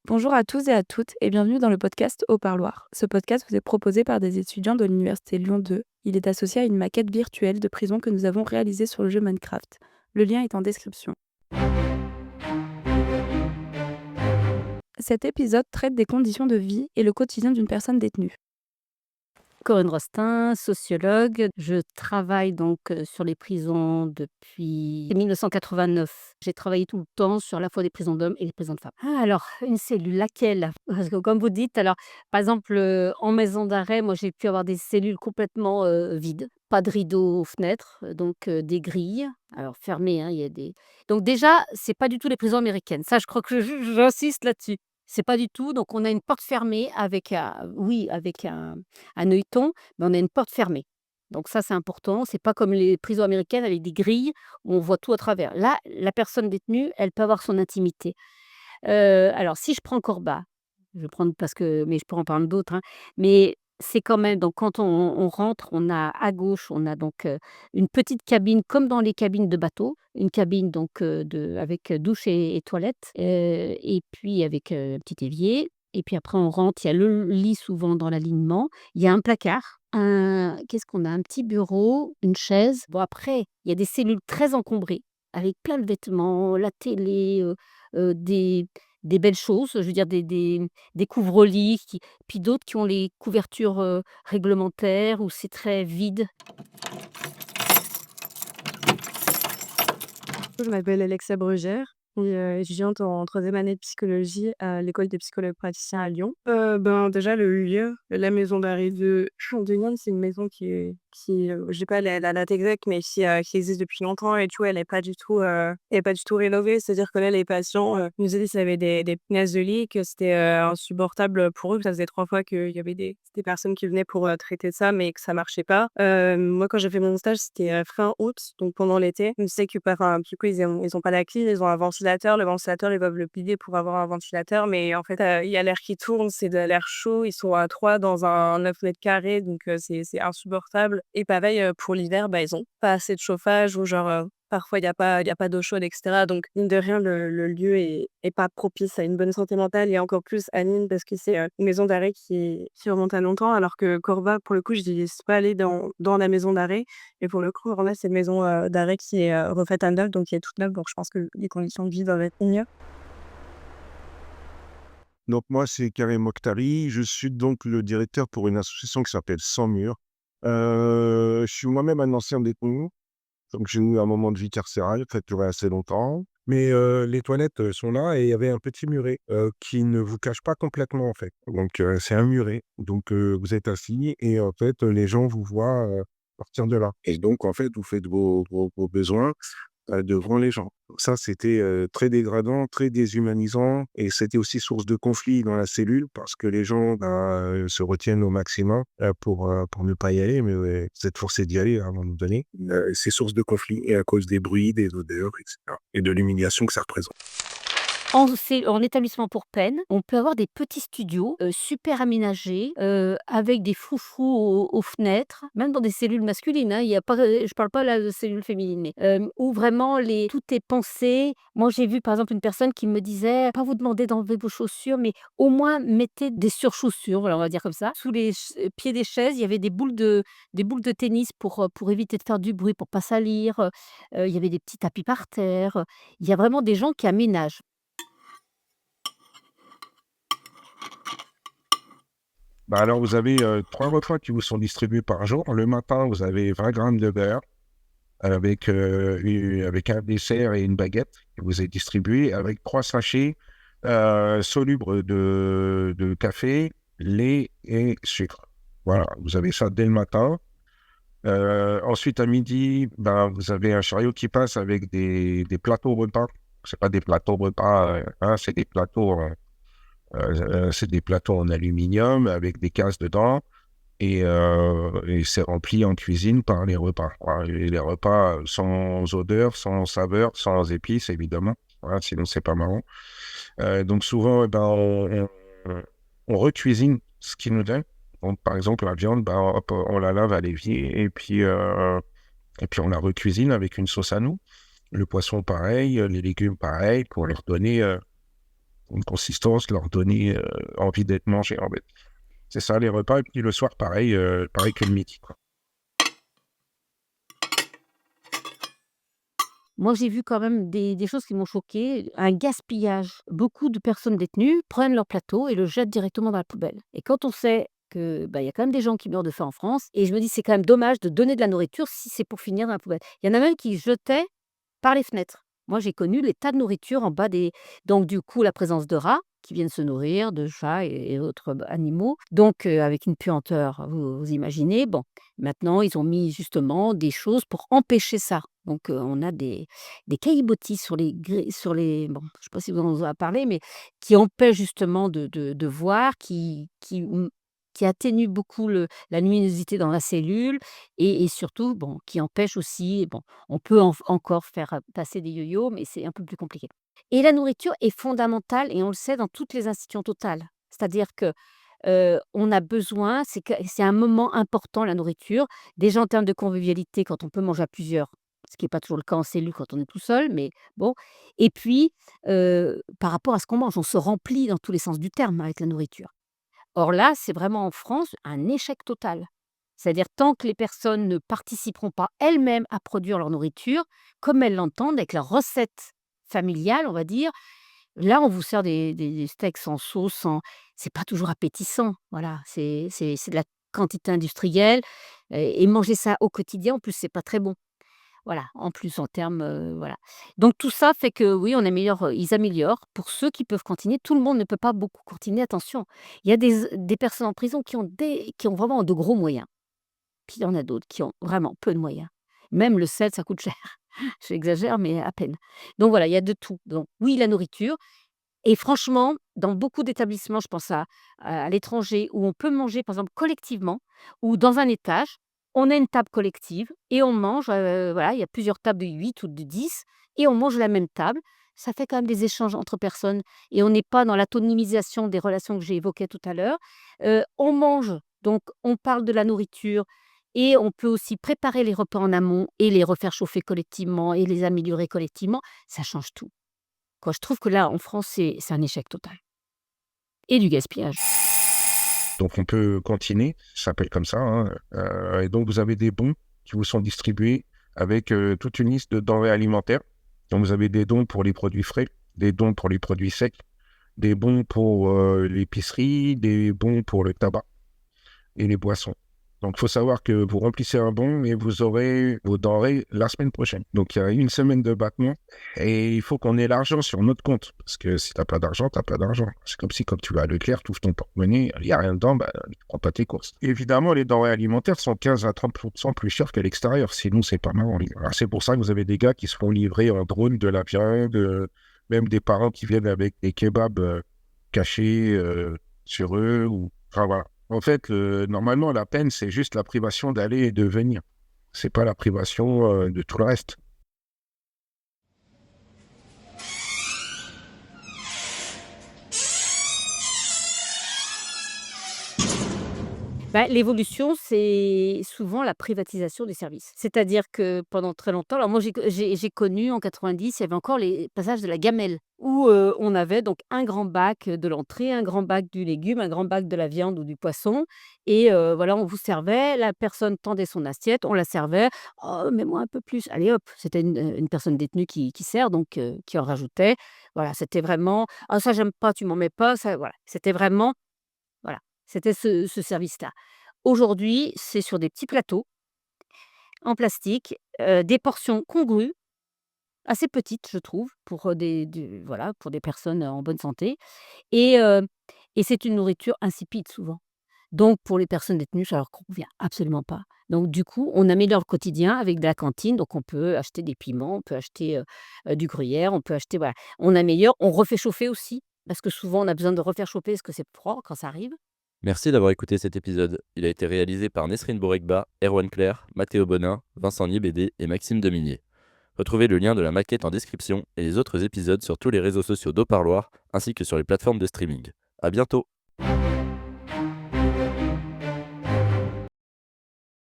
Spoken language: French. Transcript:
Bonjour à tous et à toutes et bienvenue dans le podcast Au Parloir. Ce podcast vous est proposé par des étudiants de l'Université Lyon 2. Il est associé à une maquette virtuelle de prison que nous avons réalisée sur le jeu Minecraft. Le lien est en description. Cet épisode traite des conditions de vie et le quotidien d'une personne détenue. Corinne Rostin, sociologue. Je travaille donc sur les prisons depuis 1989. J'ai travaillé tout le temps sur à la fois des prisons d'hommes et des prisons de femmes. Ah alors, une cellule, laquelle? Parce que comme vous dites, alors par exemple, en maison d'arrêt, moi j'ai pu avoir des cellules complètement, vides. Pas de rideaux aux fenêtres, donc des grilles, alors fermées, hein, il y a des donc déjà, c'est pas du tout les prisons américaines. Ça, je crois que j'insiste là-dessus. C'est pas du tout, donc on a une porte fermée avec un oui, avec un œilleton, mais on a une porte fermée. Donc ça, c'est important. C'est pas comme les prisons américaines avec des grilles où on voit tout à travers. Là, la personne détenue, elle peut avoir son intimité. Alors si je prends Corba, je vais prendre parce que mais je pourrais en prendre d'autres, hein, mais c'est quand même donc quand on rentre, on a à gauche, on a donc, une petite cabine comme dans les cabines de bateau, une cabine donc, avec douche et toilette, et puis avec, un petit évier et puis après on rentre, il y a le lit souvent dans l'alignement, il y a un placard, qu'est-ce qu'on a? Un petit bureau, une chaise. Bon après, il y a des cellules très encombrées avec plein de vêtements, la télé, des belles choses, je veux dire des couvre-lits puis d'autres qui ont les couvertures, réglementaires où c'est très vide. Je m'appelle Alexa Brugère et étudiante en 3 année de psychologie à l'école des psychologues praticiens à Lyon. Déjà le lieu, la maison d'arrêt de Chandeliers, c'est une maison j'ai pas la date exacte, mais qui existe depuis longtemps et tout. Elle est pas du tout rénovée. C'est-à-dire que là, les patients, nous disaient qu'ils avaient des punaises de lit, que c'était, insupportable pour eux. Ça faisait 3 fois qu'il y avait des personnes qui venaient pour, traiter ça, mais que ça marchait pas. Moi, quand j'ai fait mon stage, c'était, fin août, donc pendant l'été. Je sais que enfin, du coup, ils ont pas la clim, ils ont un ventilateur. Le ventilateur, ils peuvent le plier pour avoir un ventilateur, mais en fait, il y a l'air qui tourne, c'est de l'air chaud. Ils sont à 3 dans un 9 m², donc c'est insupportable et pareil, pour l'hiver, ils ont pas assez de chauffage ou genre, parfois il y a pas d'eau chaude et cetera, donc mine de rien, le lieu est pas propice à une bonne santé mentale et encore plus à Nîmes parce que c'est, une maison d'arrêt qui remonte à longtemps alors que Corba, pour le coup, j'y suis pas allée dans la maison d'arrêt et pour le coup, Corba, c'est une maison, d'arrêt qui est, refaite à neuf, donc qui est toute neuve, donc je pense que les conditions de vie doivent être mieux. Donc moi, c'est Karim Mokhtari. Je suis donc le directeur pour une association qui s'appelle Sans Mur. Je suis moi-même un ancien détenu, donc j'ai eu un moment de vie carcérale qui a duré assez longtemps. Mais les toilettes sont là et il y avait un petit muret qui ne vous cache pas complètement en fait. Donc c'est un muret. Donc vous êtes assis et en fait les gens vous voient partir de là. Et donc en fait vous faites vos besoins devant les gens. Ça, c'était, très dégradant, très déshumanisant et c'était aussi source de conflit dans la cellule parce que les gens, se retiennent au maximum, pour ne pas y aller, mais ouais, vous êtes forcés d'y aller à un moment donné. C'est source de conflit et à cause des bruits, des odeurs et cetera et de l'humiliation que ça représente. En établissement pour peine, on peut avoir des petits studios, super aménagés, avec des froufrous aux fenêtres, même dans des cellules masculines, hein. Il y a pas je parle pas là de cellules féminines, mais, où vraiment les tout est pensé. Moi, j'ai vu par exemple une personne qui me disait: «Pas vous demander d'enlever vos chaussures, mais au moins mettez des surchaussures», voilà, on va dire comme ça. Sous les pieds des chaises, il y avait des boules de tennis pour éviter de faire du bruit, pour pas salir, il y avait des petits tapis par terre, il y a vraiment des gens qui aménagent. Alors vous avez, 3 repas qui vous sont distribués par jour. Le matin, vous avez 20 grammes de beurre avec un dessert et une baguette qui vous est distribué avec 3 sachets, solubles de café, lait et sucre. Voilà, vous avez ça dès le matin. Ensuite à midi, vous avez un chariot qui passe avec des plateaux repas. C'est pas des plateaux repas, hein, c'est des plateaux en aluminium avec des cases dedans et c'est rempli en cuisine par les repas. Voilà, et les repas sans odeur, sans saveur, sans épices évidemment. Voilà, sinon c'est pas marrant. Donc souvent, on recuisine ce qu'ils nous donnent. Donc par exemple la viande, hop, on la lave à l'évier et puis on la recuisine avec une sauce à nous. Le poisson pareil, les légumes pareil pour leur donner une consistance, leur donner envie d'être mangé, en fait. C'est ça les repas et puis le soir pareil, pareil que le midi, quoi. Moi, j'ai vu quand même des choses qui m'ont choquée, un gaspillage. Beaucoup de personnes détenues prennent leur plateau et le jettent directement dans la poubelle. Et quand on sait que, bah, il y a quand même des gens qui meurent de faim en France et je me dis: «C'est quand même dommage de donner de la nourriture si c'est pour finir dans la poubelle». Il y en a même qui jetaient par les fenêtres. Moi, j'ai connu les tas de nourriture en bas des donc du coup, la présence de rats qui viennent se nourrir, de chats et autres, animaux, donc avec une puanteur, vous imaginez. Bon, maintenant, ils ont mis justement des choses pour empêcher ça. Donc on a des caillebotis sur les bon, je ne sais pas si vous en avez parlé, mais qui empêchent justement de voir, qui atténuent beaucoup la luminosité dans la cellule et surtout, bon, qui empêchent aussi bon, on peut encore faire, passer des yo-yos, mais c'est un peu plus compliqué. Et la nourriture est fondamentale et on le sait dans toutes les institutions totales. C'est-à-dire que, on a besoin c'est un moment important la nourriture. Déjà en termes de convivialité quand on peut manger à plusieurs, ce qui est pas toujours le cas en cellule quand on est tout seul, mais bon. Et puis, par rapport à ce qu'on mange, on se remplit dans tous les sens du terme avec la nourriture. Or là, c'est vraiment en France un échec total. C'est-à-dire tant que les personnes ne participeront pas elles-mêmes à produire leur nourriture, comme elles l'entendent avec leur recette familiale, on va dire, là, on vous sert des steaks sans sauce, sans c'est pas toujours appétissant, voilà, c'est de la quantité industrielle et manger ça au quotidien, en plus, c'est pas très bon. Voilà, en plus en termes, voilà. Donc tout ça fait que oui, on améliore, ils améliorent pour ceux qui peuvent cantiner. Tout le monde ne peut pas beaucoup cantiner, attention. Il y a des personnes en prison qui ont vraiment de gros moyens. Puis il y en a d'autres qui ont vraiment peu de moyens. Même le sel, ça coûte cher. J'exagère, mais à peine. Donc voilà, il y a de tout. Donc oui, la nourriture et franchement, dans beaucoup d'établissements, je pense à l'étranger où on peut manger, par exemple, collectivement ou dans un étage, on a une table collective et on mange, voilà, il y a plusieurs tables de 8 ou de 10 et on mange à la même table. Ça fait quand même des échanges entre personnes et on n'est pas dans l'atomisation des relations que j'ai évoquées tout à l'heure. On mange, donc on parle de la nourriture et on peut aussi préparer les repas en amont et les refaire chauffer collectivement et les améliorer collectivement. Ça change tout. Quoi, je trouve que là, en France, c'est un échec total et du gaspillage. Donc on peut cantiner, ça s'appelle comme ça, hein, et donc vous avez des bons qui vous sont distribués avec, toute une liste de denrées alimentaires. Donc vous avez des dons pour les produits frais, des dons pour les produits secs, des bons pour, l'épicerie, des bons pour le tabac et les boissons. Donc il faut savoir que vous remplissez un bon et vous aurez vos denrées la semaine prochaine. Donc il y a une semaine de battement et il faut qu'on ait l'argent sur notre compte. Parce que si tu n'as pas d'argent, tu n'as pas d'argent. C'est comme si quand tu vas à Leclerc, tu ouvres ton porte-monnaie, il n'y a rien dedans, bah, tu ne prends pas tes courses. Évidemment, les denrées alimentaires sont 15 à 30% plus chères qu'à l'extérieur. Sinon, c'est pas marrant. Alors, c'est pour ça que vous avez des gars qui se font livrer en drone de la viande, même des parents qui viennent avec des kebabs cachés sur eux. Enfin voilà. En fait, normalement, la peine, c'est juste la privation d'aller et de venir. C'est pas la privation de tout le reste. Bah, l'évolution, c'est souvent la privatisation des services. C'est-à-dire que pendant très longtemps alors moi j'ai connu en 90, il y avait encore les passages de la gamelle où, on avait donc un grand bac de l'entrée, un grand bac du légume, un grand bac de la viande ou du poisson et voilà, on vous servait, la personne tendait son assiette, on la servait: «Oh, mets-moi un peu plus». Allez hop, c'était une personne détenue qui sert donc qui en rajoutait. Voilà, c'était vraiment: «Ah ça j'aime pas, tu m'en mets pas», ça voilà. C'était vraiment voilà, c'était ce service-là. Aujourd'hui, c'est sur des petits plateaux en plastique, des portions congrues, assez petites, je trouve, pour, voilà, pour des personnes, en bonne santé et c'est une nourriture insipide souvent. Donc pour les personnes détenues, ça leur convient absolument pas. Donc du coup, on améliore le quotidien avec de la cantine, donc on peut acheter des piments, on peut acheter, du gruyère, on peut acheter voilà, on améliore, on refait chauffer aussi, parce que souvent on a besoin de refaire chauffer parce que c'est froid quand ça arrive. Merci d'avoir écouté cet épisode. Il a été réalisé par Nesrine Bourrekba, Erwan Claire, Mathéo Bonin, Vincent Niébédé et Maxime Deminier. Retrouvez le lien de la maquette en description et les autres épisodes sur tous les réseaux sociaux d'Au Parloir ainsi que sur les plateformes de streaming. À bientôt!